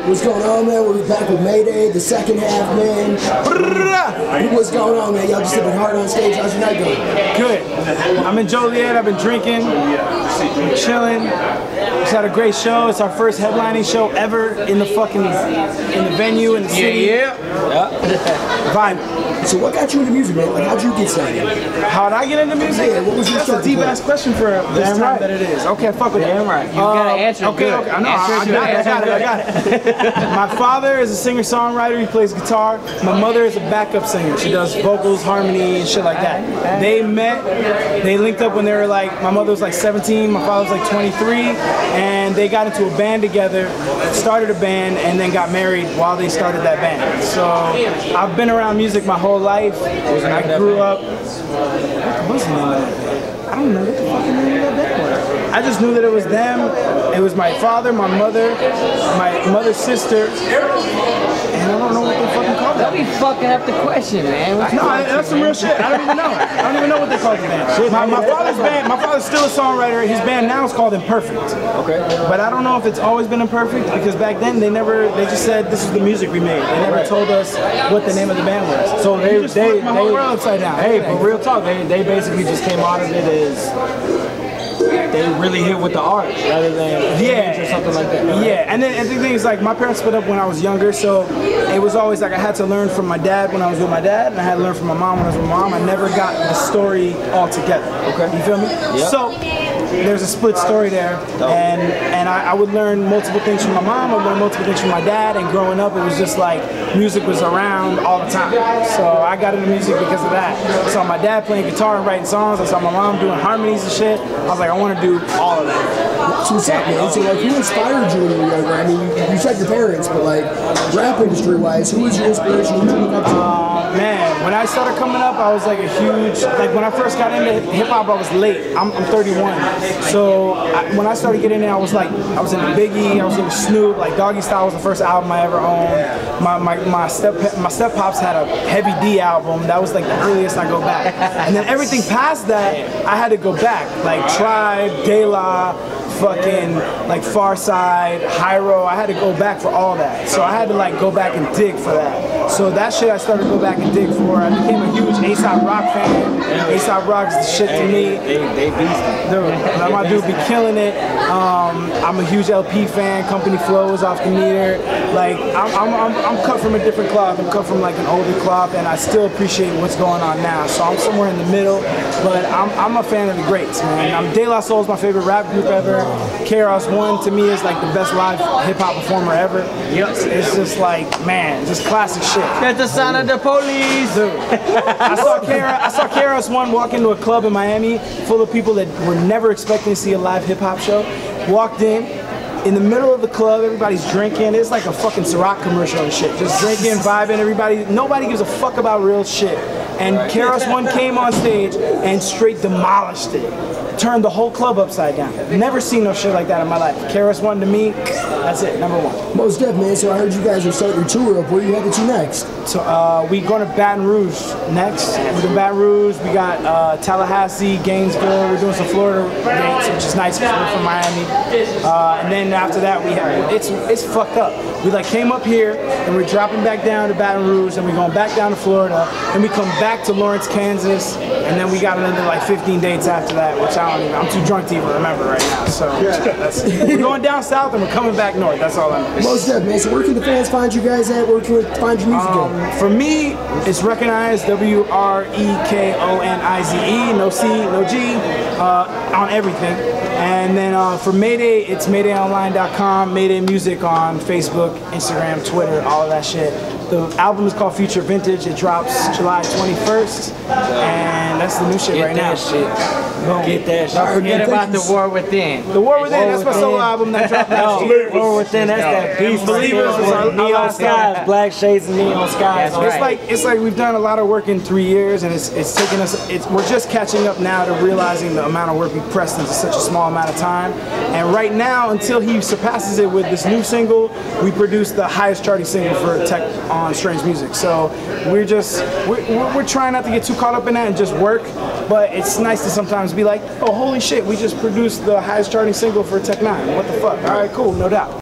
What's going on, man? We're back with Mayday, the second half, man. What's going on, man? Y'all just sitting hard on stage. How's your night going? Good. I'm in Joliet. I've been drinking, chilling. Just had a great show. It's our first headlining show ever in the venue in the city. Yeah. Vibe. So what got you into music, man? Like, how'd you get started? How'd I get into music? Yeah, what was your That's a deep ass question for this time right. that it is. Okay, fuck with that. Damn right. You gotta answer okay, good. Okay, I got it. My father is a singer-songwriter. He plays guitar. My mother is a backup singer. She does vocals, harmony, and shit like that. They met. They linked up when they were like, my mother was like 17, my father was like 23, and they got into a band together, started a band, and then got married while they started that band. So I've been around music my whole life. I grew up. What's the name of that band? I don't know what the fucking name of that band was. I just knew that it was them. It was my father, my mother's sister, and I don't know what they fucking called that. Don't be fucking up the question, man. No, that's some real shit. I don't even know. I don't even know what they call the band. My father's band, my father's still a songwriter. His band now is called Imperfect. Okay. But I don't know if it's always been Imperfect, because back then they just said this is the music we made. They never told us what the name of the band was. So they flipped my whole world upside down. Hey, but real talk, they basically just came out of it as they really hit with the art rather than or something like that. Right? Yeah, and then the thing is, like, my parents split up when I was younger, so it was always like I had to learn from my dad when I was with my dad, and I had to learn from my mom when I was with my mom. I never got the story all together. Okay, you feel me? Yep. So there's a split story there, and I would learn multiple things from my mom. I would learn multiple things from my dad, and growing up, it was just like music was around all the time. So I got into music because of that. I saw my dad playing guitar and writing songs. I saw my mom doing harmonies and shit. I was like, I want to do all of that. So what's up, man? So, like, who inspired you when you were younger? I mean, you said your parents, but, like, rap industry-wise, who was your inspiration? Who did you look up to? Man, when I started coming up, I was like a huge, like when I first got into hip-hop, I was late. I'm 31. So when I started getting in, I was into Biggie, I was into Snoop, like Doggy Style was the first album I ever owned. My step pops had a Heavy D album. That was like the earliest I go back. And then everything past that, I had to go back. Like Tribe, De La, fucking like Far Side, Hyro. I had to go back for all that. So I had to like go back and dig for that. So that shit I started to go back and dig for. I became a huge A$AP Rock fan. A$AP Rock's the shit to me. They beastin'. Dude, my dude be killing it. I'm a huge LP fan. Company Flows off the meter. Like I'm cut from a different cloth. I'm cut from like an older cloth, and I still appreciate what's going on now. So I'm somewhere in the middle, but I'm a fan of the greats, man. De La Soul's my favorite rap group ever. KRS-One to me is like the best live hip hop performer ever. It's just like, man, just classic shit. That's the sound of the police. Dude, I saw KRS-One walk into a club in Miami full of people that were never expecting to see a live hip hop show. Walked in the middle of the club, everybody's drinking. It's like a fucking Ciroc commercial and shit. Just drinking, vibing, nobody gives a fuck about real shit. And KRS-One came on stage and straight demolished it. Turned the whole club upside down. Never seen no shit like that in my life. KRS-One to me, that's it, number one. Most def, man. So I heard you guys are starting your tour up. Where you headed to next? So we going to Baton Rouge next. We're to Baton Rouge. We got Tallahassee, Gainesville. We're doing some Florida dates, which is nice because we're from Miami. And then after that, we have it's fucked up. We like came up here and we're dropping back down to Baton Rouge, and we're going back down to Florida, and we come back to Lawrence, Kansas, and then we got another like 15 dates after that, which I'm too drunk to even remember right now. So we're going down south and we're coming back north. That's all I know. Most def, man. So where can the fans find you guys at? Where can we find your music at? For me, it's Wrekonize, Wrekonize, no C, no G, on everything. And then for Mayday, it's maydayonline.com, Mayday Music on Facebook, Instagram, Twitter, all of that shit. The album is called Future Vintage. It drops July 21st, and that's the new shit right now. Get that shit. Don't forget about The War Within. The War Within, that's my solo album that dropped last year. War Within, that's that beast. Believers was our Neon Skies, Black Shades and Neon Skies. It's like we've done a lot of work in 3 years, and it's taken us. We're just catching up now to realizing the amount of work we pressed into such a small amount of time. And right now, until he surpasses it with this new single, we produced the highest charting single for Tech on Strange Music. So we're trying not to get too caught up in that and just work. But it's nice to sometimes be like, oh, holy shit, we just produced the highest charting single for Tech 9. What the fuck? All right, cool, no doubt.